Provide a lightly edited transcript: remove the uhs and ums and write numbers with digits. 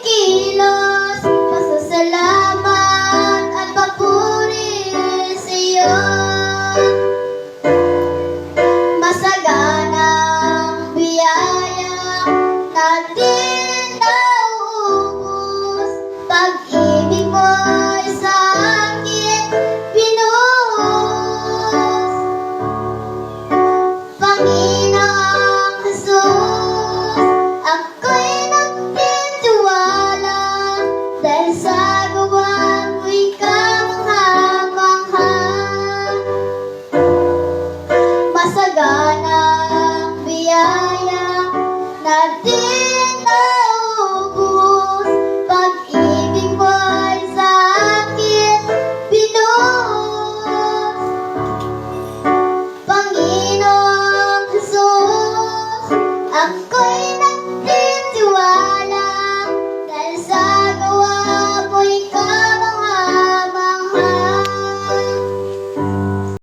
kilos, pasasalamat at papuri sa iyo. Masaganang biyaya na di nauubos, pag-ibig mo'y sa akin binuhos. Panginoong Jesus, ako'y nagtitiwala dahil sa gawa mo'y kamangha-mangha. Masaganang biyaya na di naubos, pag-ibig mo'y sa akin binuhos. Panginoong Jesus, ako'y